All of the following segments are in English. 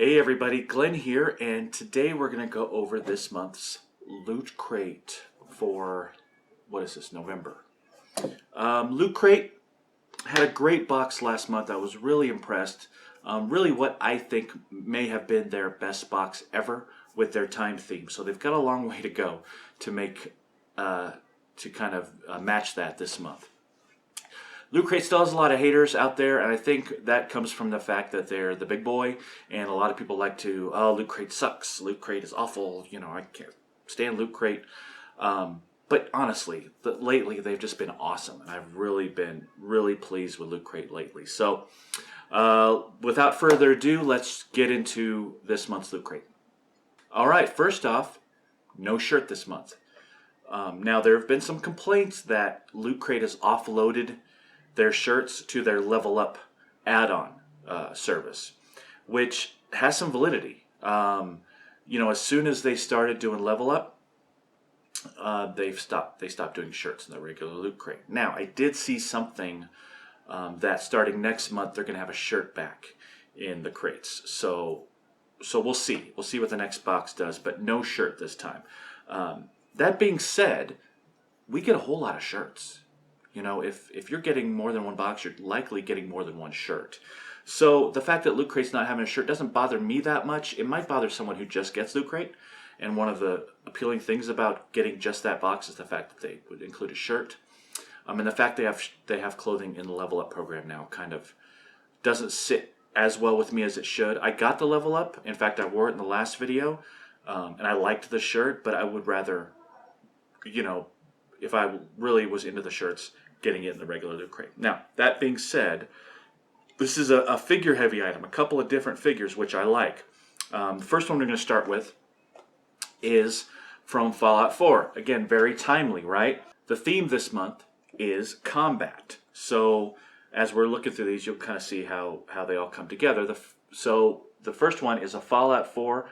Hey everybody, Glenn here, and today we're going to go over this month's Loot Crate for, what is this, November. Loot Crate had a great box last month. I was really impressed. Really what I think may have been their best box ever with their time theme. So they've got a long way to go to make, to kind of match that this month. Loot Crate still has a lot of haters out there, and I think that comes from the fact that they're the big boy, and a lot of people like to, oh, Loot Crate sucks, Loot Crate is awful, you know, I can't stand Loot Crate. But honestly, lately they've just been awesome, and I've really been pleased with Loot Crate lately. So, without further ado, let's get into this month's Loot Crate. Alright, first off, no shirt this month. Now, there have been some complaints that Loot Crate has offloaded their shirts to their Level Up add-on service, which has some validity. You know, as soon as they started doing Level Up, they stopped doing shirts in the regular Loot Crate. Now, I did see something that starting next month they're going to have a shirt back in the crates. So we'll see. We'll see what the next box does, but no shirt this time. That being said, we get a whole lot of shirts. You know, if you're getting more than one box, you're likely getting more than one shirt. So the fact that Loot Crate's not having a shirt doesn't bother me that much. It might bother someone who just gets Loot Crate. And one of the appealing things about getting just that box is the fact that they would include a shirt. And the fact they have clothing in the Level Up program now kind of doesn't sit as well with me as it should. I got the Level Up. In fact, I wore it in the last video. And I liked the shirt, but I would rather, you know, if I really was into the shirts, getting it in the regular Loot Crate. Now, that being said, this is a figure-heavy item, a couple of different figures, which I like. The first one we're going to start with is from Fallout 4. Again, very timely, right? The theme this month is combat. So, as we're looking through these, you'll kind of see how they all come together. So, the first one is a Fallout 4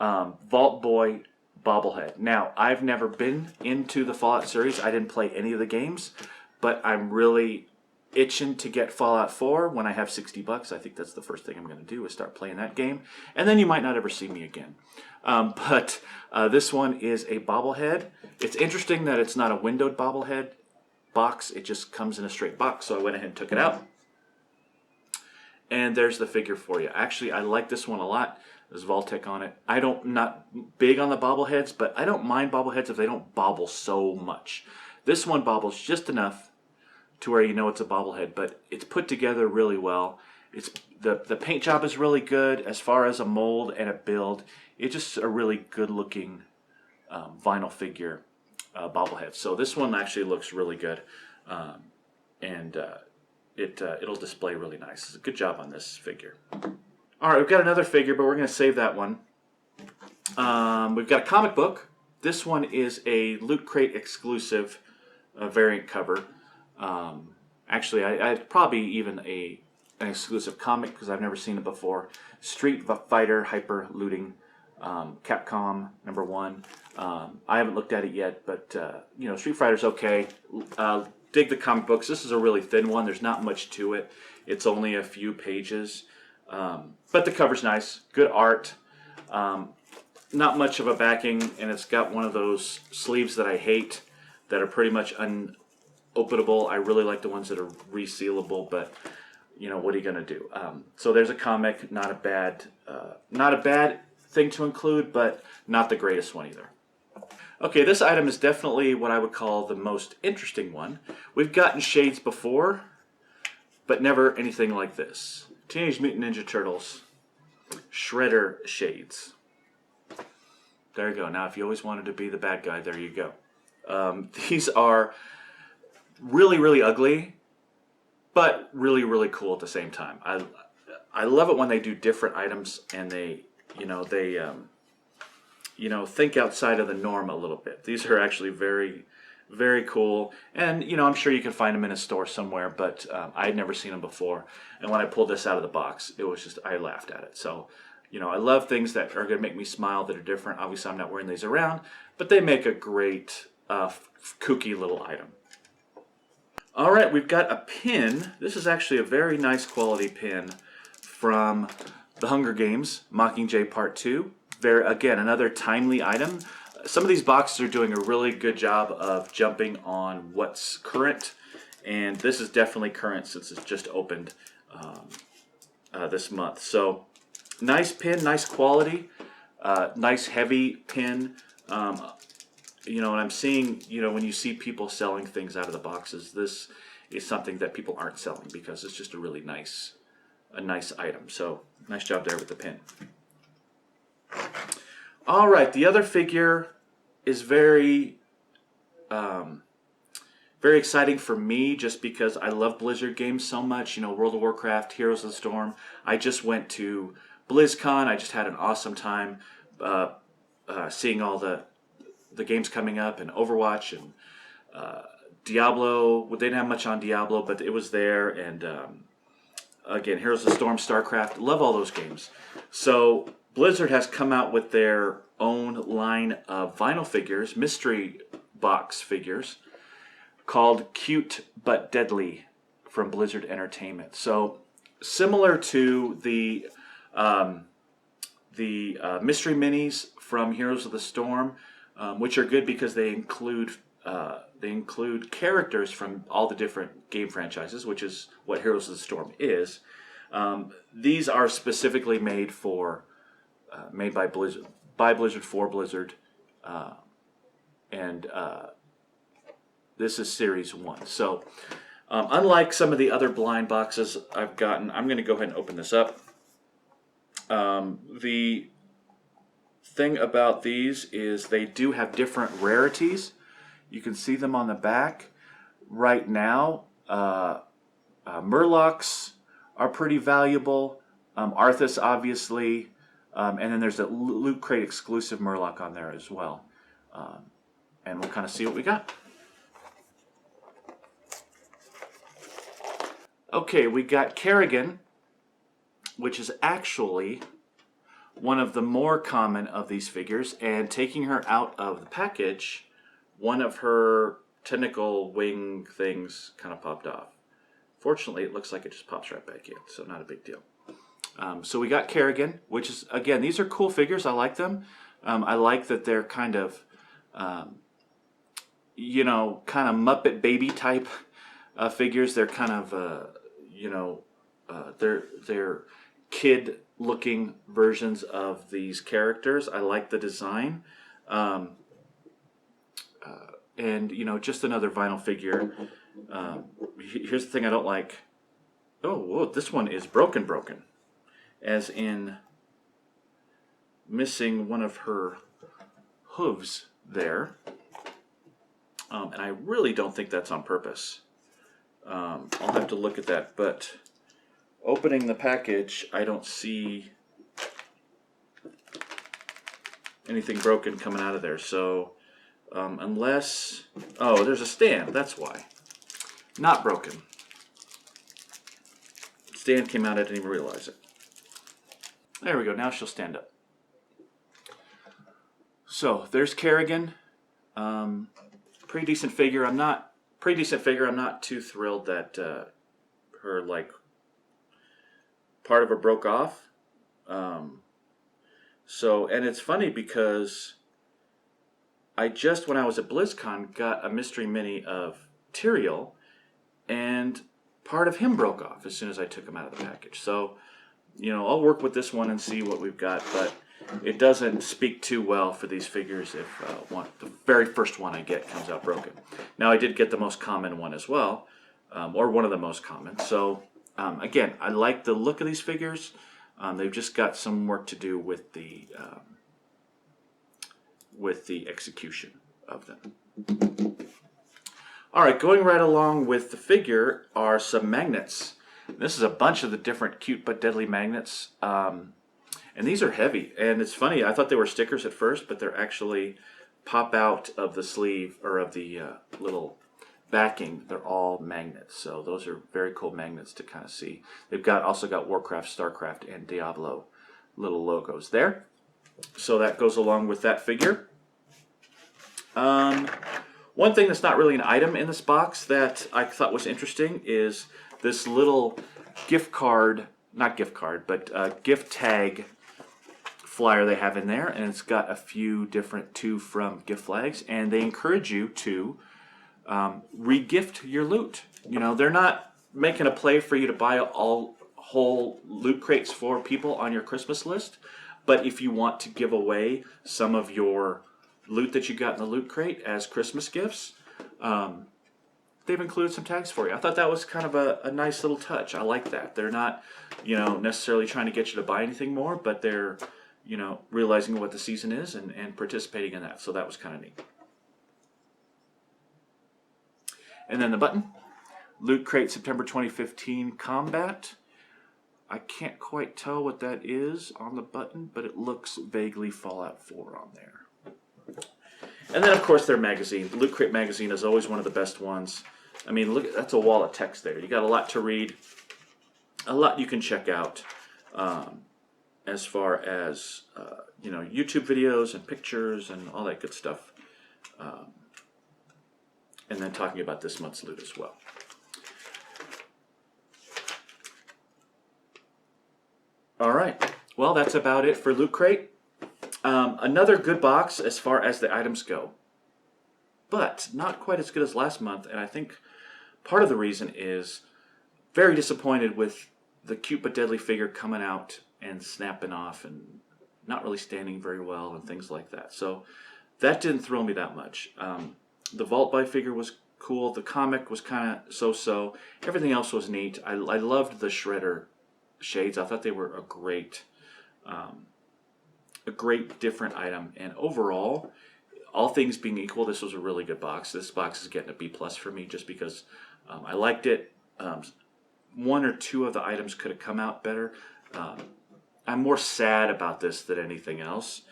Vault Boy bobblehead. Now, I've never been into the Fallout series. I didn't play any of the games, but I'm really itching to get Fallout 4 when I have 60 bucks. I think that's the first thing I'm going to do is start playing that game. And then you might not ever see me again. But this one is a bobblehead. It's interesting that it's not a windowed bobblehead box. It just comes in a straight box. So I went ahead and took it out. And there's the figure for you. Actually, I like this one a lot. There's Vault-Tec on it. Not big on the bobbleheads, but I don't mind bobbleheads if they don't bobble so much. This one bobbles just enough to where you know it's a bobblehead, but it's put together really well. The paint job is really good as far as a mold and a build. It's just a really good looking vinyl figure bobblehead. So this one actually looks really good, and it'll display really nice. It's a good job on this figure. All right, we've got another figure, but we're going to save that one. We've got a comic book. This one is a Loot Crate exclusive variant cover. Actually, I'd probably even an exclusive comic because I've never seen it before. Street Fighter Hyper Looting, Capcom #1. I haven't looked at it yet, but you know, Street Fighter's okay. Dig the comic books. This is a really thin one. There's not much to it. It's only a few pages. But the cover's nice, good art, not much of a backing, and it's got one of those sleeves that I hate that are pretty much unopenable. I really like the ones that are resealable, but you know, what are you going to do? So there's a comic, not a bad thing to include, but not the greatest one either. Okay, this item is definitely what I would call the most interesting one. We've gotten shades before, but never anything like this. Teenage Mutant Ninja Turtles Shredder Shades. There you go. Now, if you always wanted to be the bad guy, there you go. These are really ugly, but really cool at the same time. I love it when they do different items and they think outside of the norm a little bit. These are actually very cool, and you know, I'm sure you can find them in a store somewhere, but I had never seen them before, and when I pulled this out of the box, it was just, I laughed at it. So, you know, I love things that are going to make me smile, that are different. Obviously, I'm not wearing these around, but they make a great kooky little item. All right, we've got a pin. This is actually a very nice quality pin from The Hunger Games, Mockingjay Part 2. Again, another timely item. Some of these boxes are doing a really good job of jumping on what's current, and this is definitely current since it's just opened this month. So, nice pin, nice quality, nice heavy pin. You know, and I'm seeing, you know, when you see people selling things out of the boxes, this is something that people aren't selling because it's just a really nice item. So, nice job there with the pin. All right, the other figure is very exciting for me just because I love Blizzard games so much. You know, World of Warcraft, Heroes of the Storm. I just went to BlizzCon. I just had an awesome time seeing all the games coming up, and Overwatch and Diablo. Well, they didn't have much on Diablo, but it was there. And again, Heroes of the Storm, StarCraft. Love all those games. So Blizzard has come out with their own line of vinyl figures, mystery box figures, called Cute But Deadly from Blizzard Entertainment. So similar to the mystery minis from Heroes of the Storm, which are good because they include characters from all the different game franchises, which is what Heroes of the Storm is. These are specifically made by Blizzard for Blizzard, and this is Series 1. So, unlike some of the other blind boxes I've gotten, I'm going to go ahead and open this up. The thing about these is they do have different rarities. You can see them on the back. Right now, Murlocs are pretty valuable. Arthas, obviously. And then there's a Loot Crate exclusive Murloc on there as well. And we'll kind of see what we got. Okay, we got Kerrigan, which is actually one of the more common of these figures. And taking her out of the package, one of her tentacle wing things kind of popped off. Fortunately, it looks like it just pops right back in, so not a big deal. So we got Kerrigan, which is, again, these are cool figures. I like them. I like that they're kind of, you know, kind of Muppet Baby type figures. They're kind of, you know, they're kid-looking versions of these characters. I like the design. And, you know, just another vinyl figure. Here's the thing I don't like. Oh, whoa, this one is broken. As in missing one of her hooves there. And I really don't think that's on purpose. I'll have to look at that. But opening the package, I don't see anything broken coming out of there. So unless... Oh, there's a stand. That's why. Not broken. Stand came out. I didn't even realize it. There we go. Now she'll stand up. So there's Kerrigan. Pretty decent figure. I'm not too thrilled that her part of her broke off. So, and it's funny because I just, when I was at BlizzCon, got a mystery mini of Tyrael, and part of him broke off as soon as I took him out of the package. So, you know, I'll work with this one and see what we've got, but it doesn't speak too well for these figures if the very first one I get comes out broken. Now, I did get the most common one as well, or one of the most common. So, again, I like the look of these figures. They've just got some work to do with the execution of them. All right, going right along with the figure are some magnets. This is a bunch of the different Cute But Deadly magnets. And these are heavy. And it's funny, I thought they were stickers at first, but they're actually pop out of the sleeve, or of the little backing. They're all magnets. So those are very cool magnets to kind of see. They've also got Warcraft, StarCraft, and Diablo little logos there. So that goes along with that figure. One thing that's not really an item in this box that I thought was interesting is this little gift card not gift card, but gift tag flyer they have in there, and it's got a few different to from gift flags, and they encourage you to re-gift your loot. You know, they're not making a play for you to buy all whole loot crates for people on your Christmas list, but if you want to give away some of your loot that you got in the loot crate as Christmas gifts, they've included some tags for you. I thought that was kind of a nice little touch. I like that. They're not, necessarily trying to get you to buy anything more, but they're, realizing what the season is and participating in that. So that was kind of neat. And then the button, Loot Crate September 2015 Combat. I can't quite tell what that is on the button, but it looks vaguely Fallout 4 on there. And then, of course, their magazine. Loot Crate magazine is always one of the best ones. I mean, look, that's a wall of text there. You got a lot to read, a lot you can check out as far as, YouTube videos and pictures and all that good stuff. And then talking about this month's loot as well. All right. Well, that's about it for Loot Crate. Another good box as far as the items go, but not quite as good as last month. And I think part of the reason is very disappointed with the cute but deadly figure coming out and snapping off and not really standing very well and things like that. So that didn't thrill me that much. The Vault Buy figure was cool. The comic was kind of so-so. Everything else was neat. I loved the Shredder shades. I thought they were a great different item. And overall, all things being equal, this was a really good box. This box is getting a B+ for me just because I liked it. One or two of the items could have come out better. I'm more sad about this than anything else,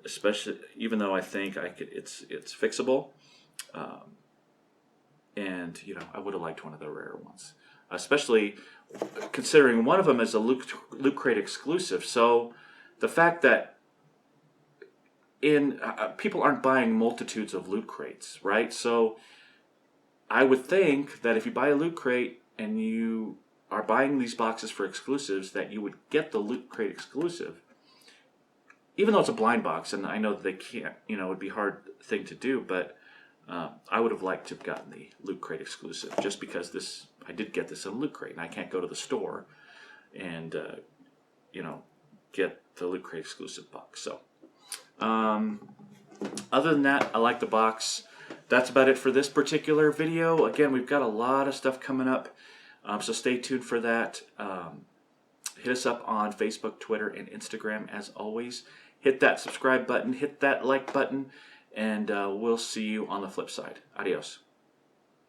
especially even though I think it's fixable. And I would have liked one of the rare ones, especially considering one of them is a Loot Crate exclusive. So the fact that people aren't buying multitudes of Loot Crates, right? So I would think that if you buy a Loot Crate and you are buying these boxes for exclusives, that you would get the Loot Crate exclusive, even though it's a blind box, and I know that they can't, it would be a hard thing to do, but I would have liked to have gotten the Loot Crate exclusive, just because I did get this in a Loot Crate, and I can't go to the store and, get the Loot Crate exclusive box. So, other than that, I like the box. That's about it for this particular video. Again, we've got a lot of stuff coming up, so stay tuned for that. Hit us up on Facebook, Twitter, and Instagram as always. Hit that subscribe button, hit that like button, and we'll see you on the flip side. Adios.